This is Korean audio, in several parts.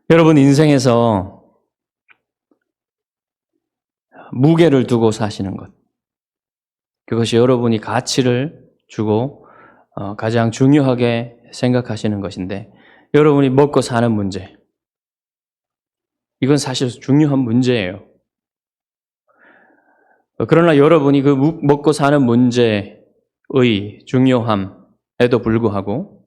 여러분 인생에서 무게를 두고 사시는 것, 그것이 여러분이 가치를 주고 가장 중요하게 생각하시는 것인데, 여러분이 먹고 사는 문제, 이건 사실 중요한 문제예요. 그러나 여러분이 그 먹고 사는 문제의 중요함에도 불구하고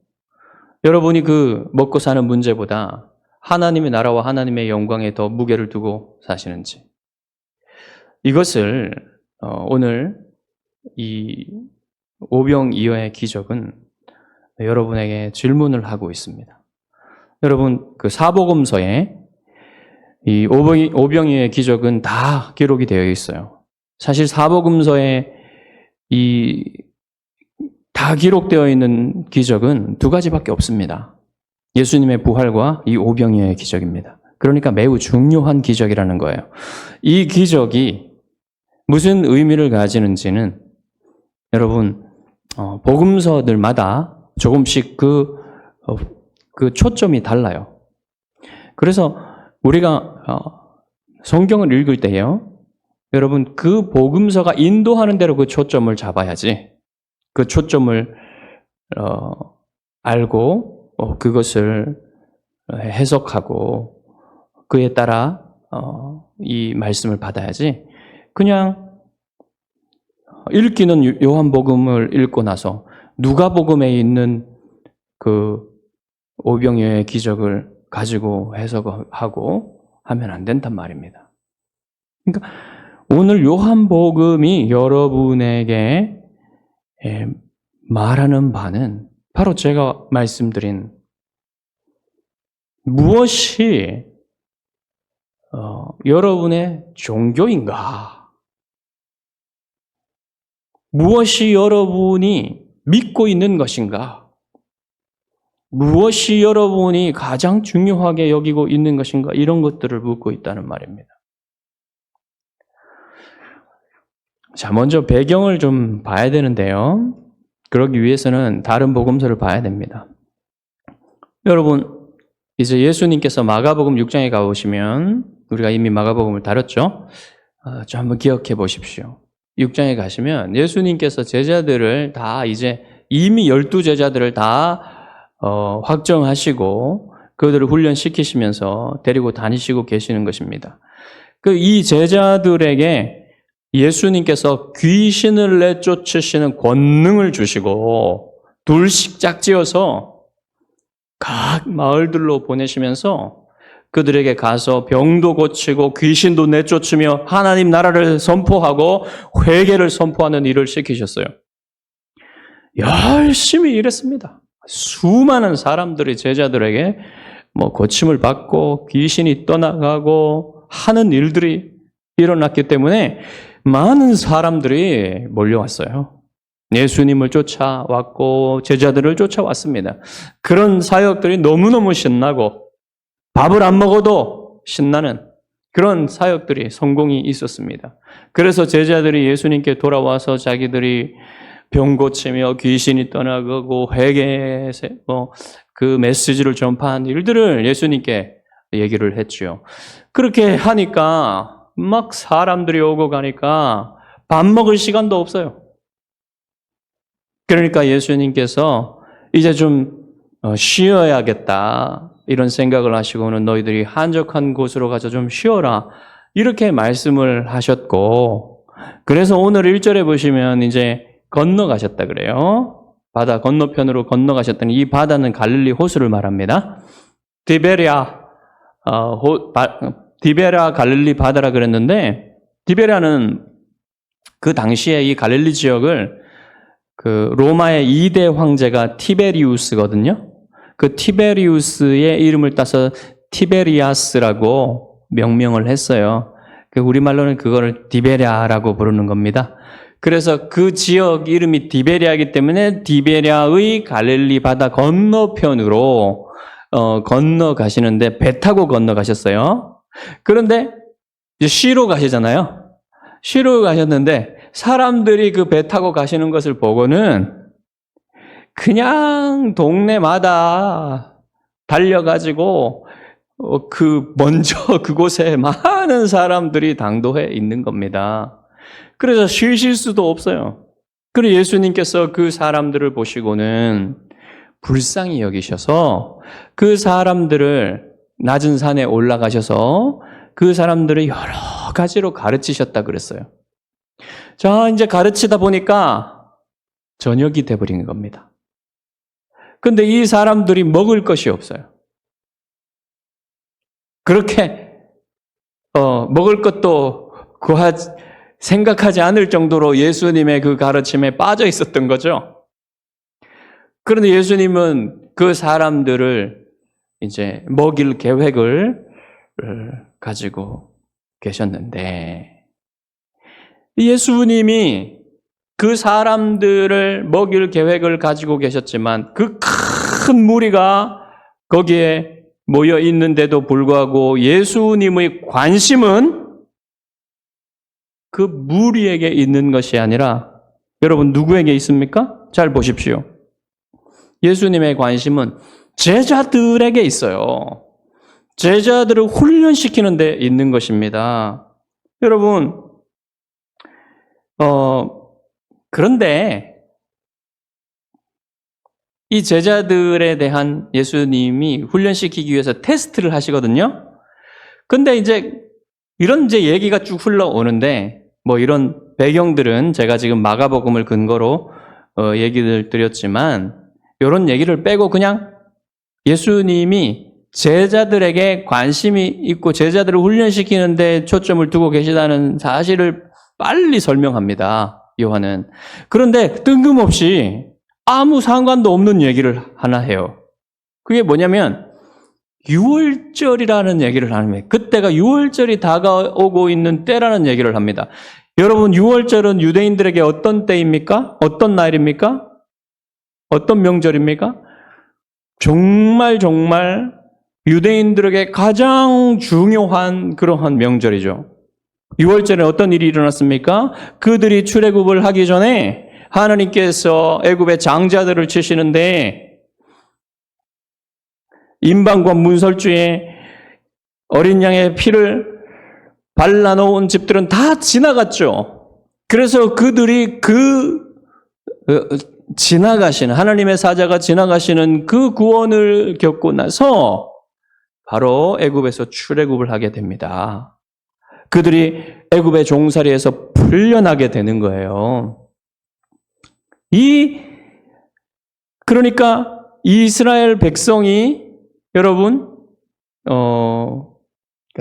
여러분이 그 먹고 사는 문제보다 하나님의 나라와 하나님의 영광에 더 무게를 두고 사시는지, 이것을 오늘 이 오병이어의 기적은 여러분에게 질문을 하고 있습니다. 여러분, 그 사복음서에 이 오병이어의 기적은 다 기록이 되어 있어요. 사실 사복음서에 다 기록되어 있는 기적은 두 가지밖에 없습니다. 예수님의 부활과 이 오병이어의 기적입니다. 그러니까 매우 중요한 기적이라는 거예요. 이 기적이 무슨 의미를 가지는지는 여러분 복음서들마다 조금씩 그 초점이 달라요. 그래서 우리가 성경을 읽을 때요, 여러분 그 복음서가 인도하는 대로 그 초점을 잡아야지, 그 초점을 알고 그것을 해석하고 그에 따라 이 말씀을 받아야지, 그냥 읽기는 요한복음을 읽고 나서 누가복음에 있는 그 오병이어의 기적을 가지고 해석하고 하면 안 된단 말입니다. 그러니까 오늘 요한복음이 여러분에게 말하는 바는 바로 제가 말씀드린 무엇이 여러분의 종교인가? 무엇이 여러분이 믿고 있는 것인가? 무엇이 여러분이 가장 중요하게 여기고 있는 것인가? 이런 것들을 묻고 있다는 말입니다. 자, 먼저 배경을 좀 봐야 되는데요. 그러기 위해서는 다른 복음서를 봐야 됩니다. 여러분, 이제 예수님께서 마가복음 6장에 가보시면, 우리가 이미 마가복음을 다뤘죠? 좀 한번 기억해 보십시오. 6장에 가시면 예수님께서 제자들을 다 이제 이미 12제자들을 다 확정하시고 그들을 훈련시키시면서 데리고 다니시고 계시는 것입니다. 이 제자들에게 예수님께서 귀신을 내쫓으시는 권능을 주시고 둘씩 짝지어서 각 마을들로 보내시면서 그들에게 가서 병도 고치고 귀신도 내쫓으며 하나님 나라를 선포하고 회개를 선포하는 일을 시키셨어요. 열심히 일했습니다. 수많은 사람들이 제자들에게 고침을 받고 귀신이 떠나가고 하는 일들이 일어났기 때문에 많은 사람들이 몰려왔어요. 예수님을 쫓아왔고 제자들을 쫓아왔습니다. 그런 사역들이 너무너무 신나고 밥을 안 먹어도 신나는 그런 사역들이 성공이 있었습니다. 그래서 제자들이 예수님께 돌아와서 자기들이 병 고치며 귀신이 떠나가고 회개 그 메시지를 전파한 일들을 예수님께 얘기를 했죠. 그렇게 하니까 막 사람들이 오고 가니까 밥 먹을 시간도 없어요. 그러니까 예수님께서 이제 좀 쉬어야겠다 이런 생각을 하시고는 너희들이 한적한 곳으로 가서 좀 쉬어라 이렇게 말씀을 하셨고, 그래서 오늘 1절에 보시면 이제 건너가셨다 그래요. 바다 건너편으로 건너가셨더니 이 바다는 갈릴리 호수를 말합니다. 디베랴 갈릴리 바다라 그랬는데, 디베랴는 그 당시에 이 갈릴리 지역을 그 로마의 2대 황제가 티베리우스거든요. 그 티베리우스의 이름을 따서 티베리아스라고 명명을 했어요. 우리말로는 그거를 디베랴라고 부르는 겁니다. 그래서 그 지역 이름이 디베랴이기 때문에 디베랴의 갈릴리 바다 건너편으로 건너가시는데 배 타고 건너가셨어요. 그런데 이제 쉬러 가시잖아요. 쉬러 가셨는데 사람들이 그 배 타고 가시는 것을 보고는 그냥 동네마다 달려가지고 먼저 그곳에 많은 사람들이 당도해 있는 겁니다. 그래서 쉬실 수도 없어요. 그리고 예수님께서 그 사람들을 보시고는 불쌍히 여기셔서 그 사람들을 낮은 산에 올라가셔서 그 사람들을 여러 가지로 가르치셨다 그랬어요. 자, 이제 가르치다 보니까 저녁이 돼버린 겁니다. 근데 이 사람들이 먹을 것이 없어요. 그렇게 먹을 것도 생각하지 않을 정도로 예수님의 그 가르침에 빠져 있었던 거죠. 그런데 예수님은 그 사람들을 이제 먹일 계획을 가지고 계셨는데, 예수님이 그 사람들을 먹일 계획을 가지고 계셨지만 그 큰 무리가 거기에 모여 있는데도 불구하고 예수님의 관심은 그 무리에게 있는 것이 아니라 여러분 누구에게 있습니까? 잘 보십시오. 예수님의 관심은 제자들에게 있어요. 제자들을 훈련시키는 데 있는 것입니다. 여러분, 그런데 이 제자들에 대한 예수님이 훈련시키기 위해서 테스트를 하시거든요. 근데 이런 얘기가 쭉 흘러오는데, 이런 배경들은 제가 지금 마가복음을 근거로 얘기를 드렸지만, 이런 얘기를 빼고 그냥 예수님이 제자들에게 관심이 있고 제자들을 훈련시키는데 초점을 두고 계시다는 사실을 빨리 설명합니다, 요한은. 그런데 뜬금없이 아무 상관도 없는 얘기를 하나 해요. 그게 뭐냐면 유월절이라는 얘기를 합니다. 그때가 유월절이 다가오고 있는 때라는 얘기를 합니다. 여러분, 유월절은 유대인들에게 어떤 때입니까? 어떤 날입니까? 어떤 명절입니까? 정말 유대인들에게 가장 중요한 그러한 명절이죠. 유월절에 어떤 일이 일어났습니까? 그들이 출애굽을 하기 전에 하나님께서 애굽의 장자들을 치시는데 임방과 문설주에 어린 양의 피를 발라놓은 집들은 다 지나갔죠. 그래서 그들이 지나가시는, 하나님의 사자가 지나가시는 그 구원을 겪고 나서 바로 애굽에서 출애굽을 하게 됩니다. 그들이 애굽의 종살이에서 풀려나게 되는 거예요. 그러니까 이스라엘 백성이 여러분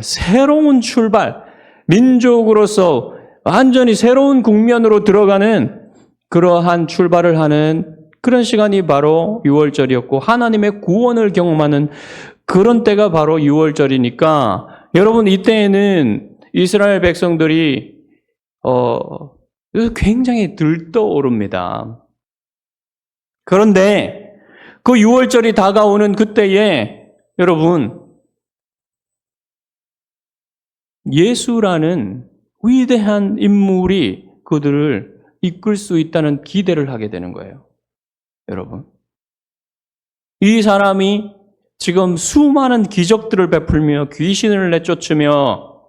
새로운 출발, 민족으로서 완전히 새로운 국면으로 들어가는 그러한 출발을 하는 그런 시간이 바로 유월절이었고 하나님의 구원을 경험하는 그런 때가 바로 유월절이니까 여러분 이때에는 이스라엘 백성들이 굉장히 들떠오릅니다. 그런데 그 유월절이 다가오는 그때에 여러분 예수라는 위대한 인물이 그들을 이끌 수 있다는 기대를 하게 되는 거예요. 여러분, 이 사람이 지금 수많은 기적들을 베풀며 귀신을 내쫓으며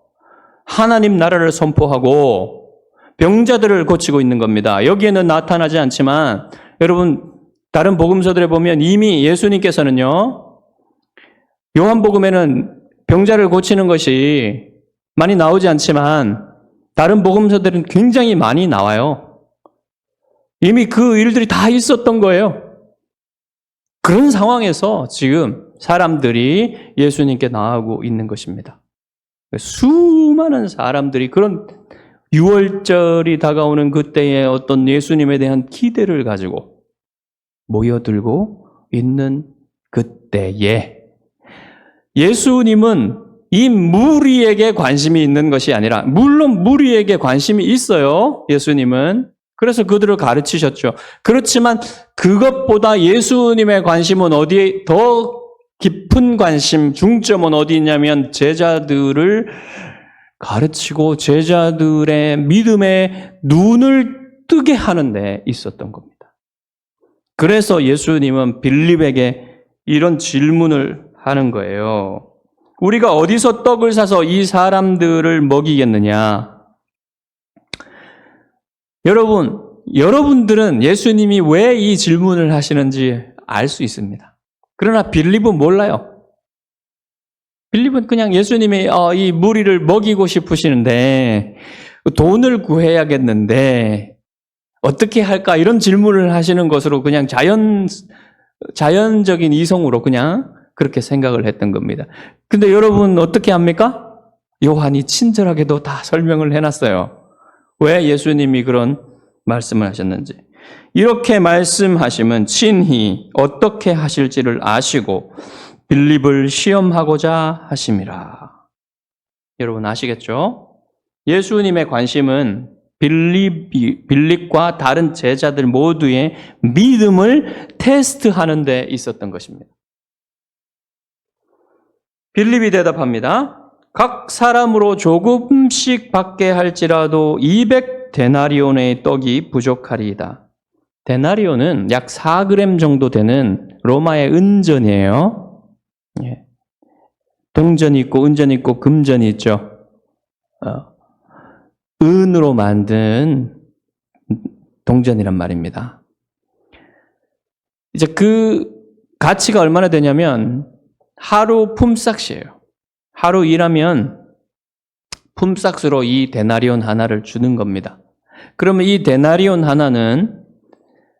하나님 나라를 선포하고 병자들을 고치고 있는 겁니다. 여기에는 나타나지 않지만 여러분 다른 복음서들에 보면 이미 예수님께서는요, 요한복음에는 병자를 고치는 것이 많이 나오지 않지만 다른 복음서들은 굉장히 많이 나와요. 이미 그 일들이 다 있었던 거예요. 그런 상황에서 지금 사람들이 예수님께 나아오고 있는 것입니다. 수많은 사람들이 그런 유월절이 다가오는 그때의 어떤 예수님에 대한 기대를 가지고 모여들고 있는 그때에 예수님은 이 무리에게 관심이 있는 것이 아니라, 물론 무리에게 관심이 있어요, 예수님은. 그래서 그들을 가르치셨죠. 그렇지만 그것보다 예수님의 관심은 어디에 더 깊은 관심, 중점은 어디 있냐면 제자들을 가르치고 제자들의 믿음의 눈을 뜨게 하는 데 있었던 겁니다. 그래서 예수님은 빌립에게 이런 질문을 하는 거예요. 우리가 어디서 떡을 사서 이 사람들을 먹이겠느냐? 여러분들은 예수님이 왜 이 질문을 하시는지 알 수 있습니다. 그러나 빌립은 몰라요. 빌립은 그냥 예수님이 이 무리를 먹이고 싶으시는데 돈을 구해야겠는데 어떻게 할까? 이런 질문을 하시는 것으로 그냥 자연적인 이성으로 그냥 그렇게 생각을 했던 겁니다. 근데 여러분 어떻게 합니까? 요한이 친절하게도 다 설명을 해놨어요. 왜 예수님이 그런 말씀을 하셨는지. 이렇게 말씀하시면 친히 어떻게 하실지를 아시고 빌립을 시험하고자 하심이라. 여러분 아시겠죠? 예수님의 관심은 빌립과 다른 제자들 모두의 믿음을 테스트하는 데 있었던 것입니다. 빌립이 대답합니다. 각 사람으로 조금씩 받게 할지라도 200데나리온의 떡이 부족하리이다. 데나리온은 약 4g 정도 되는 로마의 은전이에요. 예. 동전이 있고 은전이 있고 금전이 있죠. 은으로 만든 동전이란 말입니다. 이제 그 가치가 얼마나 되냐면 하루 품삯이에요. 하루 일하면 품삯으로 이 데나리온 하나를 주는 겁니다. 그러면 이 데나리온 하나는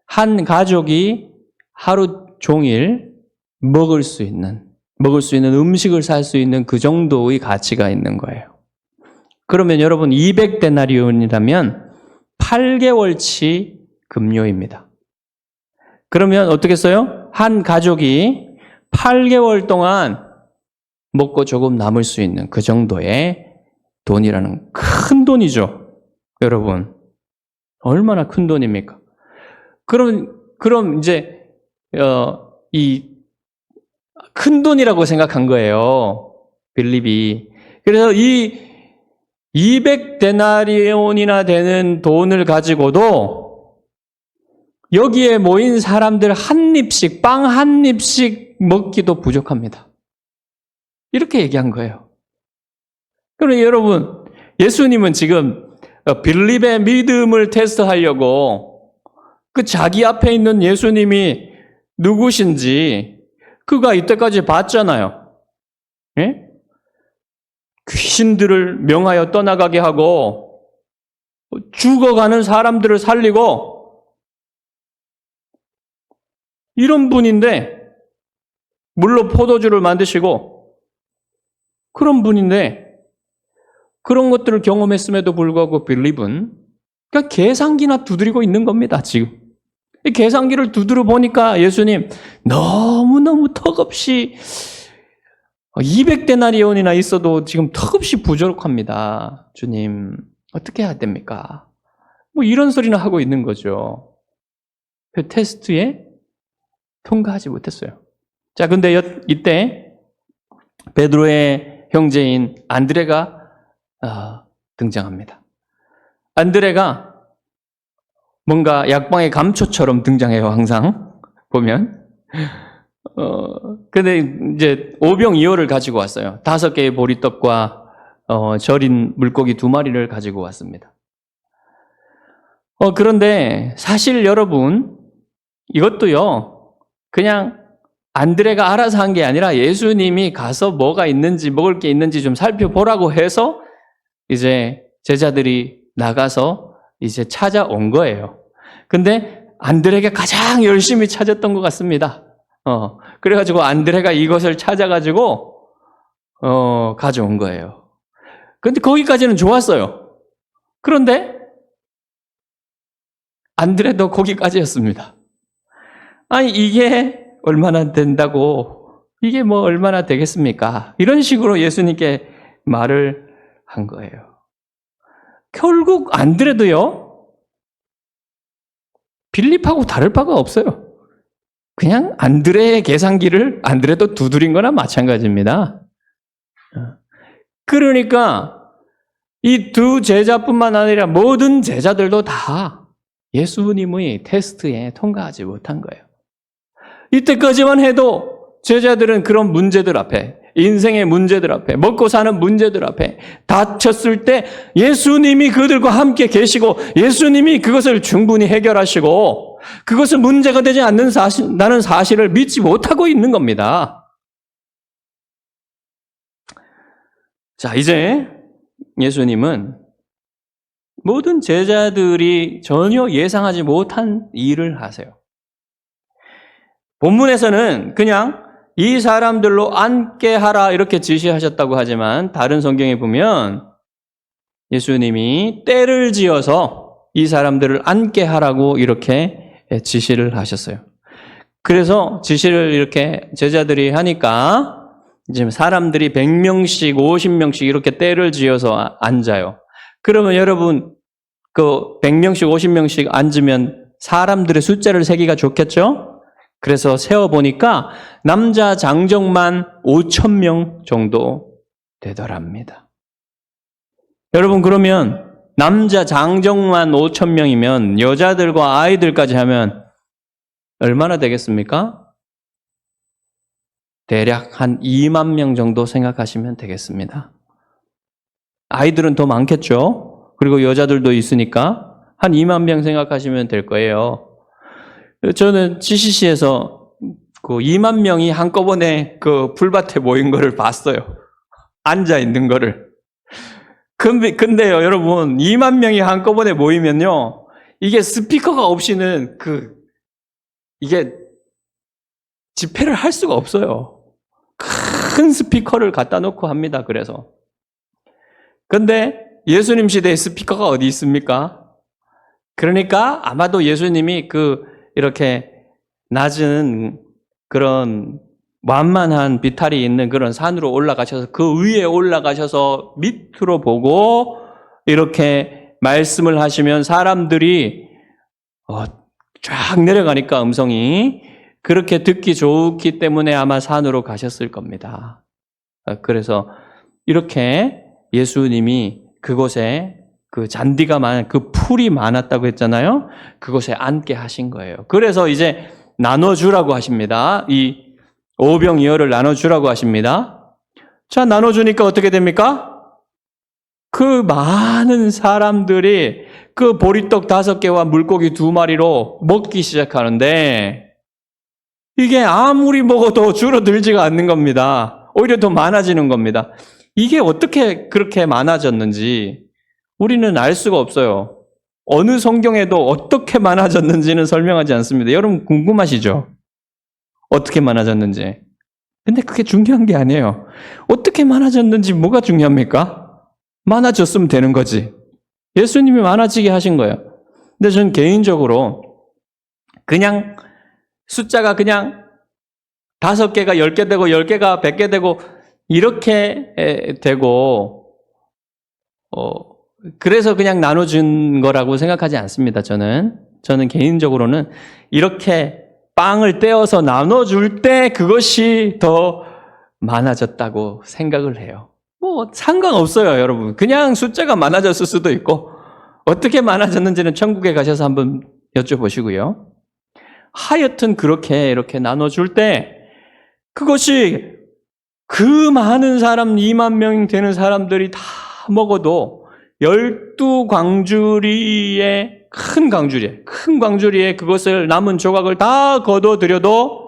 한 가족이 하루 종일 먹을 수 있는 음식을 살 수 있는 그 정도의 가치가 있는 거예요. 그러면 여러분 200데나리온이라면 8개월치 급료입니다. 그러면 어떻게 써요? 한 가족이 8개월 동안 먹고 조금 남을 수 있는 그 정도의 돈이라는 큰 돈이죠. 여러분 얼마나 큰 돈입니까? 그럼 이제 이 큰 돈이라고 생각한 거예요. 빌립이. 그래서 이 200데나리온이나 되는 돈을 가지고도 여기에 모인 사람들 한 입씩, 빵 한 입씩 먹기도 부족합니다. 이렇게 얘기한 거예요. 그러면 여러분, 예수님은 지금 빌립의 믿음을 테스트하려고 그 자기 앞에 있는 예수님이 누구신지 그가 이때까지 봤잖아요. 예? 귀신들을 명하여 떠나가게 하고 죽어가는 사람들을 살리고 이런 분인데 물로 포도주를 만드시고 그런 분인데 그런 것들을 경험했음에도 불구하고 빌립은 그냥 계산기나 두드리고 있는 겁니다. 지금 이 계산기를 두드려 보니까 예수님 너무너무 턱없이 200데나리온이나 있어도 지금 턱없이 부족합니다. 주님 어떻게 해야 됩니까? 뭐 이런 소리나 하고 있는 거죠. 그 테스트에 통과하지 못했어요. 자, 근데 이때 베드로의 형제인 안드레가 등장합니다. 안드레가 뭔가 약방의 감초처럼 등장해요. 항상 보면. 근데 이제 오병이어를 가지고 왔어요. 5개의 보리떡과 절인 물고기 2마리를 가지고 왔습니다. 그런데 사실 여러분 이것도요. 그냥 안드레가 알아서 한 게 아니라 예수님이 가서 뭐가 있는지 먹을 게 있는지 좀 살펴보라고 해서 이제 제자들이 나가서 이제 찾아온 거예요. 근데 안드레가 가장 열심히 찾았던 것 같습니다. 그래가지고 안드레가 이것을 찾아가지고 가져온 거예요. 근데 거기까지는 좋았어요. 그런데 안드레도 거기까지였습니다. 아니 이게 얼마나 된다고 이게 뭐 얼마나 되겠습니까? 이런 식으로 예수님께 말을 한 거예요. 결국 안드레도요. 빌립하고 다를 바가 없어요. 그냥 안드레의 계산기를 안드레도 두드린 거나 마찬가지입니다. 그러니까 이 두 제자뿐만 아니라 모든 제자들도 다 예수님의 테스트에 통과하지 못한 거예요. 이때까지만 해도 제자들은 그런 문제들 앞에 인생의 문제들 앞에, 먹고 사는 문제들 앞에 다쳤을 때 예수님이 그들과 함께 계시고 예수님이 그것을 충분히 해결하시고 그것은 문제가 되지 않는다는 사실을 믿지 못하고 있는 겁니다. 자, 이제 예수님은 모든 제자들이 전혀 예상하지 못한 일을 하세요. 본문에서는 그냥 이 사람들로 앉게 하라 이렇게 지시하셨다고 하지만 다른 성경에 보면 예수님이 때를 지어서 이 사람들을 앉게 하라고 이렇게 지시를 하셨어요. 그래서 지시를 이렇게 제자들이 하니까 지금 사람들이 100명씩 50명씩 이렇게 때를 지어서 앉아요. 그러면 여러분 그 100명씩 50명씩 앉으면 사람들의 숫자를 세기가 좋겠죠? 그래서 세어보니까 남자 장정만 5,000명 정도 되더랍니다. 여러분 그러면 남자 장정만 5,000명이면 여자들과 아이들까지 하면 얼마나 되겠습니까? 대략 한 2만 명 정도 생각하시면 되겠습니다. 아이들은 더 많겠죠? 그리고 여자들도 있으니까 한 2만 명 생각하시면 될 거예요. 저는 GCC에서 그 2만 명이 한꺼번에 그 풀밭에 모인 거를 봤어요. 앉아 있는 거를. 근데요, 여러분, 2만 명이 한꺼번에 모이면요, 이게 스피커가 없이는 이게 집회를 할 수가 없어요. 큰 스피커를 갖다 놓고 합니다, 그래서. 근데 예수님 시대에 스피커가 어디 있습니까? 그러니까 아마도 예수님이 이렇게 낮은 그런 완만한 비탈이 있는 그런 산으로 올라가셔서 그 위에 올라가셔서 밑으로 보고 이렇게 말씀을 하시면 사람들이 쫙 내려가니까 음성이 그렇게 듣기 좋기 때문에 아마 산으로 가셨을 겁니다. 그래서 이렇게 예수님이 그곳에 그 잔디가 많은 그 풀이 많았다고 했잖아요. 그곳에 앉게 하신 거예요. 그래서 이제 나눠주라고 하십니다. 이 오병이어를 나눠주라고 하십니다. 자, 나눠주니까 어떻게 됩니까? 그 많은 사람들이 그 보리떡 5개와 물고기 2마리로 먹기 시작하는데 이게 아무리 먹어도 줄어들지가 않는 겁니다. 오히려 더 많아지는 겁니다. 이게 어떻게 그렇게 많아졌는지 우리는 알 수가 없어요. 어느 성경에도 어떻게 많아졌는지는 설명하지 않습니다. 여러분 궁금하시죠? 어떻게 많아졌는지. 근데 그게 중요한 게 아니에요. 어떻게 많아졌는지 뭐가 중요합니까? 많아졌으면 되는 거지. 예수님이 많아지게 하신 거예요. 근데 저는 개인적으로 그냥 숫자가 그냥 5개가 10개 되고 10개가 100개 되고 이렇게 되고 그래서 그냥 나눠준 거라고 생각하지 않습니다. 저는 개인적으로는 이렇게 빵을 떼어서 나눠줄 때 그것이 더 많아졌다고 생각을 해요. 뭐 상관없어요, 여러분. 그냥 숫자가 많아졌을 수도 있고 어떻게 많아졌는지는 천국에 가셔서 한번 여쭤보시고요. 하여튼 그렇게 이렇게 나눠줄 때 그것이 그 많은 사람 2만 명 되는 사람들이 다 먹어도 12광주리에 큰 광주리에 그것을 남은 조각을 다 걷어들여도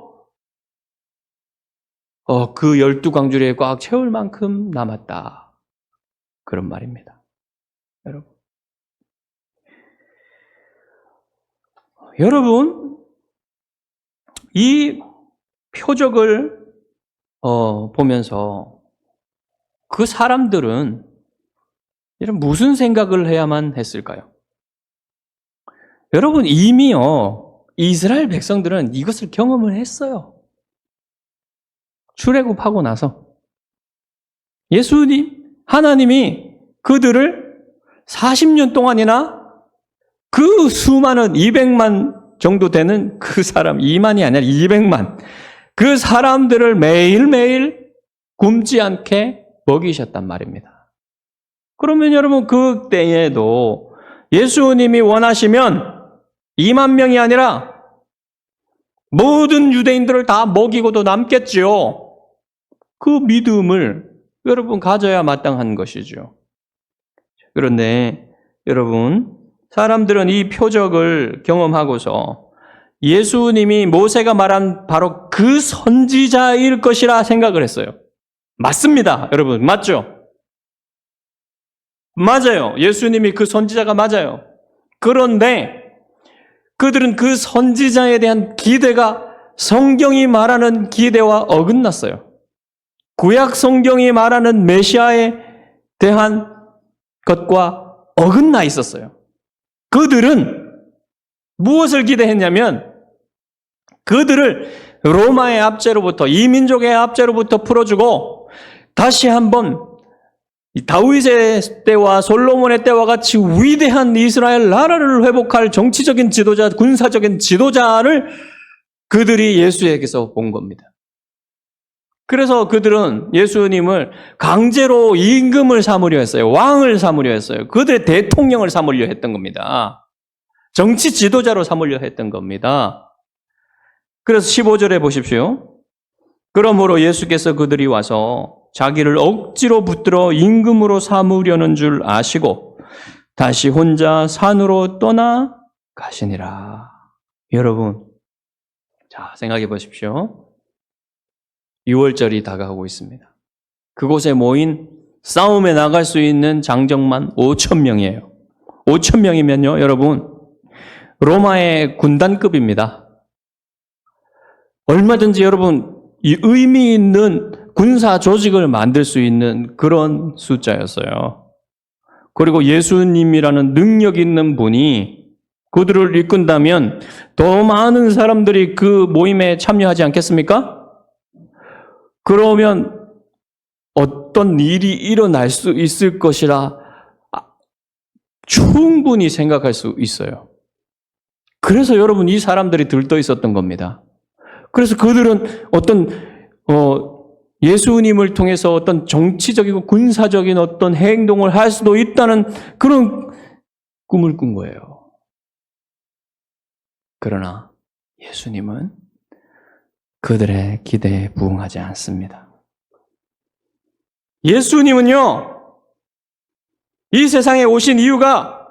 그 12광주리에 꽉 채울 만큼 남았다. 그런 말입니다. 여러분 이 표적을 보면서 그 사람들은 이런 무슨 생각을 해야만 했을까요? 여러분 이미요 이스라엘 백성들은 이것을 경험을 했어요. 출애굽하고 나서 하나님이 그들을 40년 동안이나 그 수많은 200만 정도 되는 그 사람 2만이 아니라 200만 그 사람들을 매일매일 굶지 않게 먹이셨단 말입니다. 그러면 여러분 그때에도 예수님이 원하시면 2만 명이 아니라 모든 유대인들을 다 먹이고도 남겠지요. 그 믿음을 여러분 가져야 마땅한 것이죠. 그런데 여러분, 사람들은 이 표적을 경험하고서 예수님이 모세가 말한 바로 그 선지자일 것이라 생각을 했어요. 맞습니다. 여러분, 맞죠? 맞아요. 예수님이 그 선지자가 맞아요. 그런데 그들은 그 선지자에 대한 기대가 성경이 말하는 기대와 어긋났어요. 구약 성경이 말하는 메시아에 대한 것과 어긋나 있었어요. 그들은 무엇을 기대했냐면 그들을 로마의 압제로부터, 이민족의 압제로부터 풀어주고 다시 한번 다윗의 때와 솔로몬의 때와 같이 위대한 이스라엘 나라를 회복할 정치적인 지도자, 군사적인 지도자를 그들이 예수에게서 본 겁니다. 그래서 그들은 예수님을 강제로 임금을 삼으려 했어요. 왕을 삼으려 했어요. 그들의 대통령을 삼으려 했던 겁니다. 정치 지도자로 삼으려 했던 겁니다. 그래서 15절에 보십시오. 그러므로 예수께서 그들이 와서 자기를 억지로 붙들어 임금으로 삼으려는 줄 아시고 다시 혼자 산으로 떠나 가시니라. 여러분, 자, 생각해 보십시오. 6월절이 다가오고 있습니다. 그곳에 모인 싸움에 나갈 수 있는 장정만 5,000명이에요. 5,000명이면요, 여러분, 로마의 군단급입니다. 얼마든지 여러분, 이 의미 있는 군사 조직을 만들 수 있는 그런 숫자였어요. 그리고 예수님이라는 능력 있는 분이 그들을 이끈다면 더 많은 사람들이 그 모임에 참여하지 않겠습니까? 그러면 어떤 일이 일어날 수 있을 것이라 충분히 생각할 수 있어요. 그래서 여러분, 이 사람들이 들떠 있었던 겁니다. 그래서 그들은 어떤 예수님을 통해서 어떤 정치적이고 군사적인 어떤 행동을 할 수도 있다는 그런 꿈을 꾼 거예요. 그러나 예수님은 그들의 기대에 부응하지 않습니다. 예수님은요, 이 세상에 오신 이유가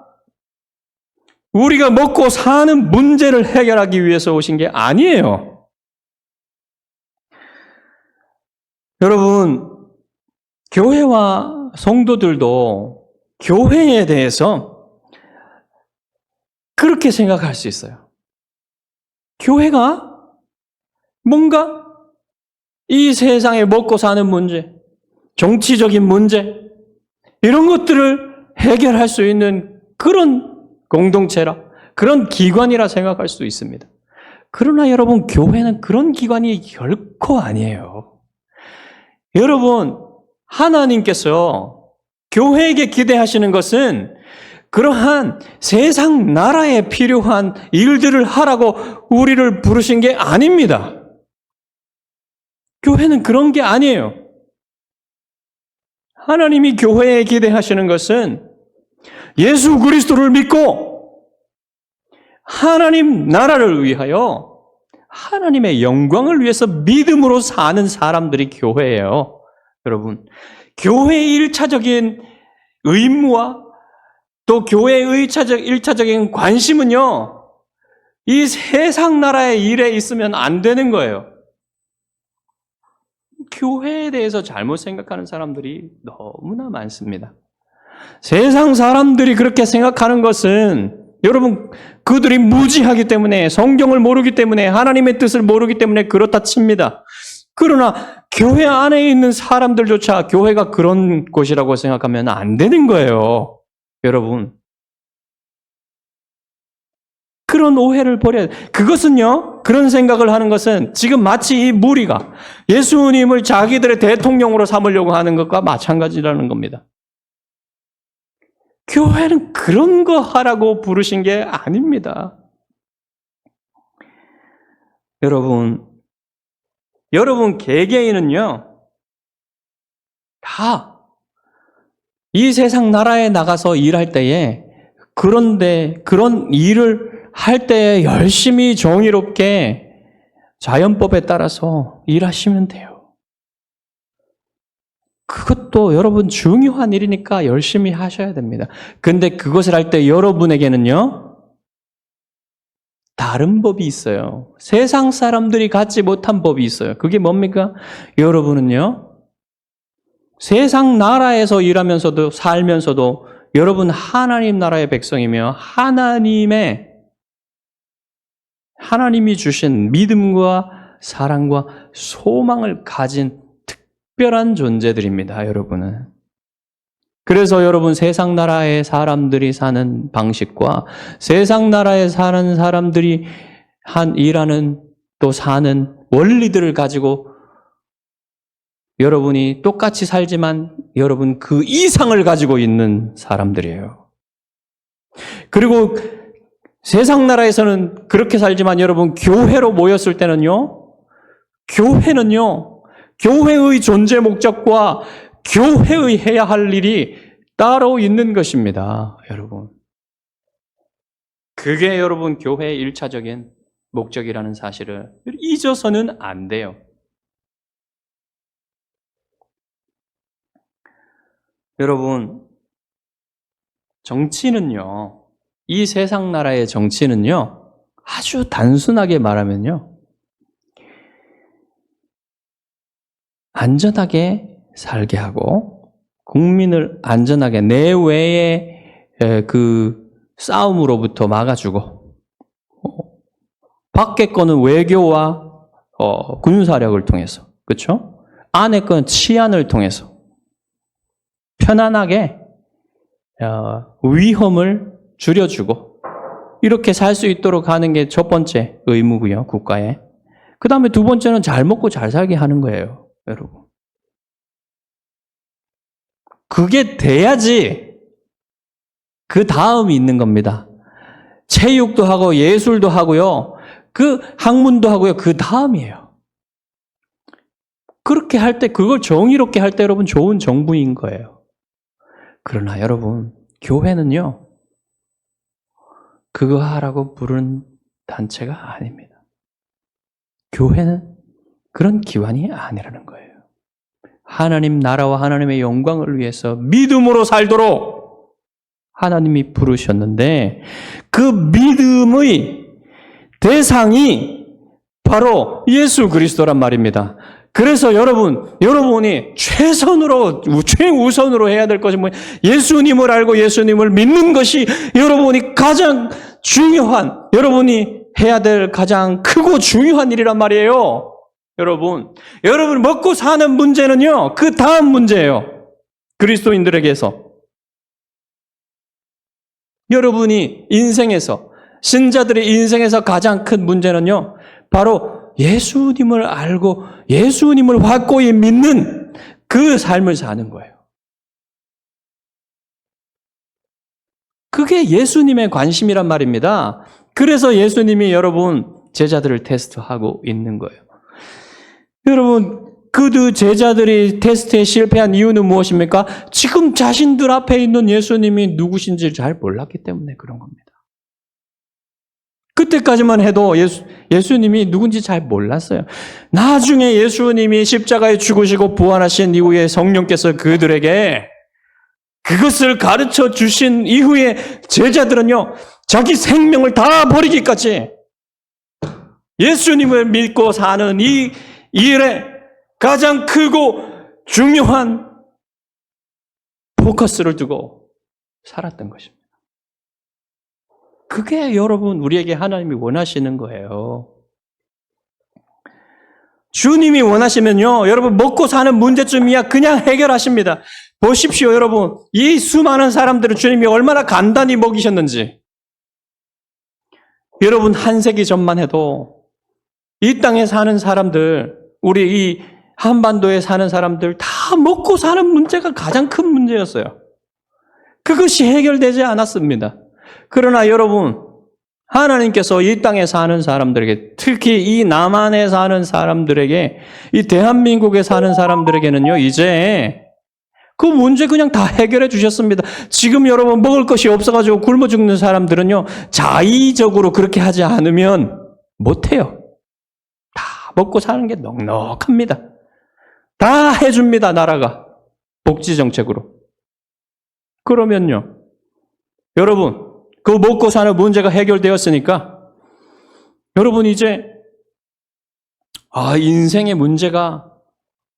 우리가 먹고 사는 문제를 해결하기 위해서 오신 게 아니에요. 여러분, 교회와 성도들도 교회에 대해서 그렇게 생각할 수 있어요. 교회가 뭔가 이 세상에 먹고 사는 문제, 정치적인 문제, 이런 것들을 해결할 수 있는 그런 공동체라, 그런 기관이라 생각할 수 있습니다. 그러나 여러분, 교회는 그런 기관이 결코 아니에요. 여러분, 하나님께서 교회에게 기대하시는 것은 그러한 세상 나라에 필요한 일들을 하라고 우리를 부르신 게 아닙니다. 교회는 그런 게 아니에요. 하나님이 교회에 기대하시는 것은 예수 그리스도를 믿고 하나님 나라를 위하여 하나님의 영광을 위해서 믿음으로 사는 사람들이 교회예요. 여러분, 교회의 1차적인 의무와 또 교회의 1차적인 관심은요, 이 세상 나라의 일에 있으면 안 되는 거예요. 교회에 대해서 잘못 생각하는 사람들이 너무나 많습니다. 세상 사람들이 그렇게 생각하는 것은 여러분, 그들이 무지하기 때문에, 성경을 모르기 때문에, 하나님의 뜻을 모르기 때문에 그렇다 칩니다. 그러나 교회 안에 있는 사람들조차 교회가 그런 곳이라고 생각하면 안 되는 거예요. 여러분, 그런 오해를 버려야 돼요. 그것은요, 그런 생각을 하는 것은 지금 마치 이 무리가 예수님을 자기들의 대통령으로 삼으려고 하는 것과 마찬가지라는 겁니다. 교회는 그런 거 하라고 부르신 게 아닙니다. 여러분 개개인은요, 다 이 세상 나라에 나가서 일할 때에 그런데 그런 일을 할 때에 열심히 정의롭게 자연법에 따라서 일하시면 돼요. 그것도 여러분 중요한 일이니까 열심히 하셔야 됩니다. 근데 그것을 할 때 여러분에게는요, 다른 법이 있어요. 세상 사람들이 갖지 못한 법이 있어요. 그게 뭡니까? 여러분은요, 세상 나라에서 일하면서도 살면서도 여러분 하나님 나라의 백성이며 하나님이 주신 믿음과 사랑과 소망을 가진 특별한 존재들입니다, 여러분은. 그래서 여러분 세상 나라의 사람들이 사는 방식과 세상 나라에 사는 사람들이 일하는 또 사는 원리들을 가지고 여러분이 똑같이 살지만 여러분 그 이상을 가지고 있는 사람들이에요. 그리고 세상 나라에서는 그렇게 살지만 여러분 교회로 모였을 때는요, 교회의 존재 목적과 교회의 해야 할 일이 따로 있는 것입니다, 여러분. 그게 여러분 교회의 1차적인 목적이라는 사실을 잊어서는 안 돼요. 여러분, 정치는요, 이 세상 나라의 정치는요, 아주 단순하게 말하면요, 안전하게 살게 하고 국민을 안전하게 내외의 그 싸움으로부터 막아주고 밖에 거는 외교와 군사력을 통해서, 그렇죠? 안에 거는 치안을 통해서 편안하게 위험을 줄여주고 이렇게 살 수 있도록 하는 게 첫 번째 의무고요, 국가에. 그 다음에 두 번째는 잘 먹고 잘 살게 하는 거예요, 여러분. 그게 돼야지 그 다음이 있는 겁니다. 체육도 하고 예술도 하고요. 그 학문도 하고요. 그 다음이에요. 그렇게 할 때, 그걸 정의롭게 할 때 여러분 좋은 정부인 거예요. 그러나 여러분, 교회는요, 그거 하라고 부르는 단체가 아닙니다. 교회는 그런 기관이 아니라는 거예요. 하나님 나라와 하나님의 영광을 위해서 믿음으로 살도록 하나님이 부르셨는데 그 믿음의 대상이 바로 예수 그리스도란 말입니다. 그래서 여러분이 최우선으로 해야 될 것이 뭐예요? 예수님을 알고 예수님을 믿는 것이 여러분이 가장 중요한, 여러분이 해야 될 가장 크고 중요한 일이란 말이에요. 여러분 먹고 사는 문제는요, 그 다음 문제예요. 그리스도인들에게서. 여러분이 인생에서, 신자들의 인생에서 가장 큰 문제는요, 바로 예수님을 알고 예수님을 확고히 믿는 그 삶을 사는 거예요. 그게 예수님의 관심이란 말입니다. 그래서 예수님이 여러분 제자들을 테스트하고 있는 거예요. 여러분, 그 제자들이 테스트에 실패한 이유는 무엇입니까? 지금 자신들 앞에 있는 예수님이 누구신지 잘 몰랐기 때문에 그런 겁니다. 그때까지만 해도 예수님이 누군지 잘 몰랐어요. 나중에 예수님이 십자가에 죽으시고 부활하신 이후에 성령께서 그들에게 그것을 가르쳐 주신 이후에 제자들은요, 자기 생명을 다 버리기까지 예수님을 믿고 사는 이 일에 가장 크고 중요한 포커스를 두고 살았던 것입니다. 그게 여러분 우리에게 하나님이 원하시는 거예요. 주님이 원하시면요, 여러분 먹고 사는 문제쯤이야 그냥 해결하십니다. 보십시오, 여러분. 이 수많은 사람들을 주님이 얼마나 간단히 먹이셨는지. 여러분 한 세기 전만 해도 이 땅에 사는 사람들, 우리 이 한반도에 사는 사람들 다 먹고 사는 문제가 가장 큰 문제였어요. 그것이 해결되지 않았습니다. 그러나 여러분, 하나님께서 이 땅에 사는 사람들에게, 특히 이 남한에 사는 사람들에게, 이 대한민국에 사는 사람들에게는요, 이제 그 문제 그냥 다 해결해 주셨습니다. 지금 여러분 먹을 것이 없어가지고 굶어 죽는 사람들은요, 자의적으로 그렇게 하지 않으면 못해요. 다 먹고 사는 게 넉넉합니다. 다 해줍니다, 나라가. 복지 정책으로. 그러면요. 여러분, 그 먹고 사는 문제가 해결되었으니까 여러분 이제 인생의 문제가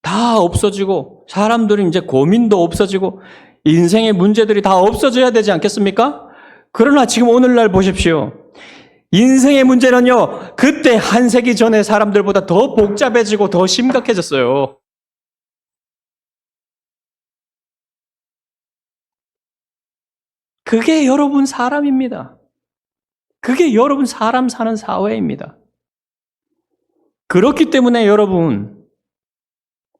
다 없어지고 사람들이 이제 고민도 없어지고 인생의 문제들이 다 없어져야 되지 않겠습니까? 그러나 지금 오늘날 보십시오. 인생의 문제는요, 그때 한 세기 전의 사람들보다 더 복잡해지고 더 심각해졌어요. 그게 여러분 사람입니다. 그게 여러분 사람 사는 사회입니다. 그렇기 때문에 여러분,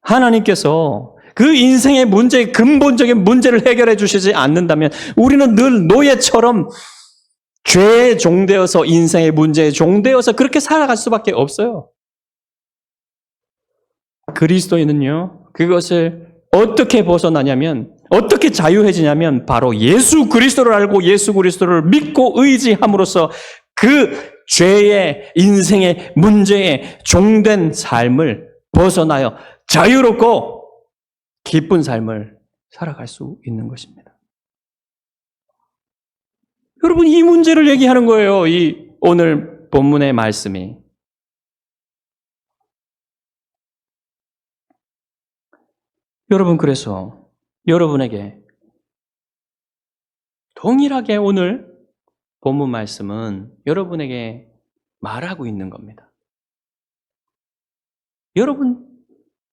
하나님께서 그 인생의 문제의 근본적인 문제를 해결해 주시지 않는다면 우리는 늘 노예처럼 죄의 종되어서 인생의 문제의 종되어서 그렇게 살아갈 수밖에 없어요. 그리스도인은요, 그것을 어떻게 벗어나냐면, 어떻게 자유해지냐면 바로 예수 그리스도를 알고 예수 그리스도를 믿고 의지함으로써 그 죄의 인생의 문제에 종된 삶을 벗어나요. 자유롭고 기쁜 삶을 살아갈 수 있는 것입니다. 여러분, 이 문제를 얘기하는 거예요. 이 오늘 본문의 말씀이. 여러분, 그래서 여러분에게 동일하게 오늘 본문 말씀은 여러분에게 말하고 있는 겁니다. 여러분,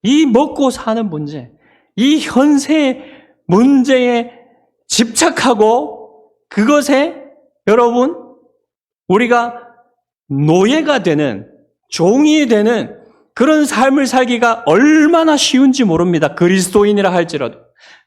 이 먹고 사는 문제, 이 현세 문제에 집착하고 그것에 여러분, 우리가 노예가 되는, 종이 되는 그런 삶을 살기가 얼마나 쉬운지 모릅니다. 그리스도인이라 할지라도.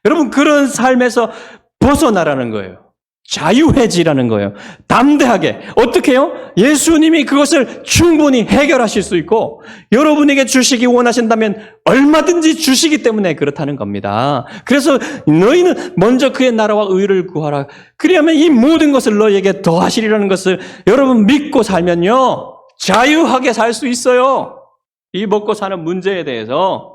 여러분, 그런 삶에서 벗어나라는 거예요. 자유해지라는 거예요. 담대하게. 어떻게 해요? 예수님이 그것을 충분히 해결하실 수 있고 여러분에게 주시기 원하신다면 얼마든지 주시기 때문에 그렇다는 겁니다. 그래서 너희는 먼저 그의 나라와 의를 구하라. 그리하면 이 모든 것을 너희에게 더하시리라는 것을 여러분 믿고 살면요, 자유하게 살 수 있어요. 이 먹고 사는 문제에 대해서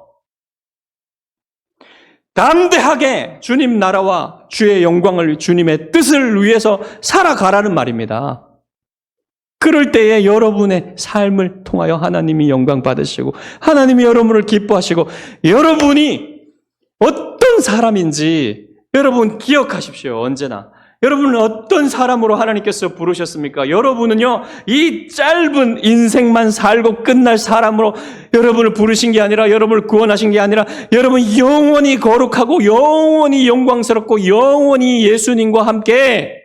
담대하게 주님 나라와 주의 영광을, 주님의 뜻을 위해서 살아가라는 말입니다. 그럴 때에 여러분의 삶을 통하여 하나님이 영광 받으시고 하나님이 여러분을 기뻐하시고 여러분이 어떤 사람인지 여러분 기억하십시오. 언제나 여러분은 어떤 사람으로 하나님께서 부르셨습니까? 여러분은요, 이 짧은 인생만 살고 끝날 사람으로 여러분을 부르신 게 아니라, 여러분을 구원하신 게 아니라, 여러분 영원히 거룩하고 영원히 영광스럽고 영원히 예수님과 함께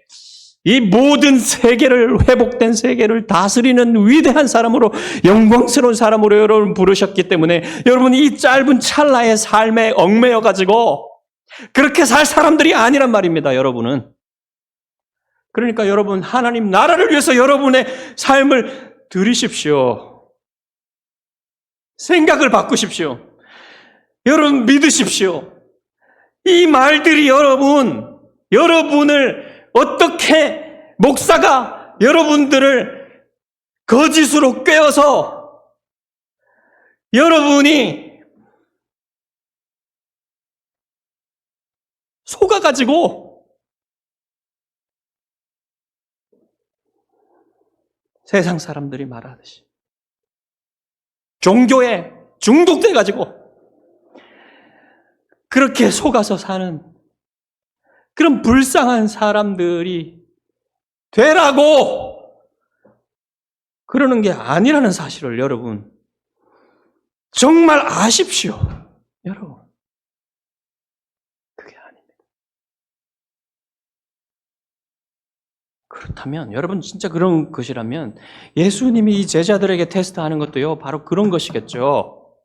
이 모든 세계를, 회복된 세계를 다스리는 위대한 사람으로, 영광스러운 사람으로 여러분을 부르셨기 때문에 여러분이 이 짧은 찰나의 삶에 얽매여가지고 그렇게 살 사람들이 아니란 말입니다, 여러분은. 그러니까 여러분, 하나님 나라를 위해서 여러분의 삶을 들이십시오. 생각을 바꾸십시오. 여러분 믿으십시오. 이 말들이 여러분을 어떻게 목사가 여러분들을 거짓으로 꿰어서 여러분이 속아가지고 세상 사람들이 말하듯이 종교에 중독돼가지고 그렇게 속아서 사는 그런 불쌍한 사람들이 되라고 그러는 게 아니라는 사실을 여러분 정말 아십시오. 여러분, 그게 아닙니다. 그렇다면 여러분 진짜 그런 것이라면 예수님이 이 제자들에게 테스트하는 것도요, 바로 그런 것이겠죠.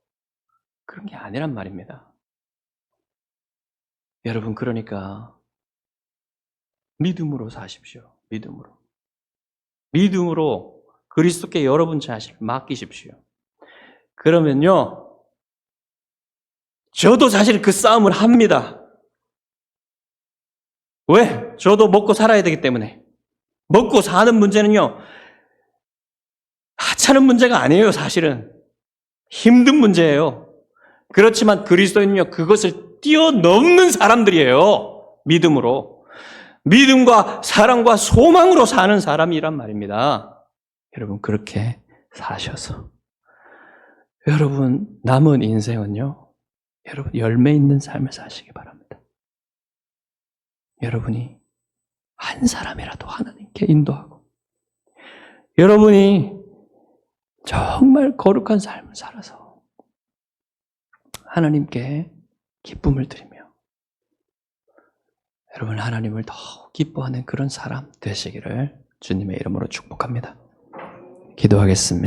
그런 게 아니란 말입니다. 여러분, 그러니까 믿음으로 사십시오. 믿음으로 그리스도께 여러분 자신을 맡기십시오. 그러면요, 저도 사실 그 싸움을 합니다. 왜? 저도 먹고 살아야 되기 때문에. 먹고 사는 문제는요, 하찮은 문제가 아니에요, 사실은. 힘든 문제예요. 그렇지만 그리스도인은요, 그것을 뛰어넘는 사람들이에요. 믿음으로. 믿음과 사랑과 소망으로 사는 사람이란 말입니다. 여러분 그렇게 사셔서 여러분 남은 인생은요. 여러분 열매 있는 삶을 사시기 바랍니다. 여러분이 한 사람이라도 하나님께 인도하고 여러분이 정말 거룩한 삶을 살아서 하나님께 기쁨을 드리며 여러분 하나님을 더 기뻐하는 그런 사람 되시기를 주님의 이름으로 축복합니다. 기도하겠습니다.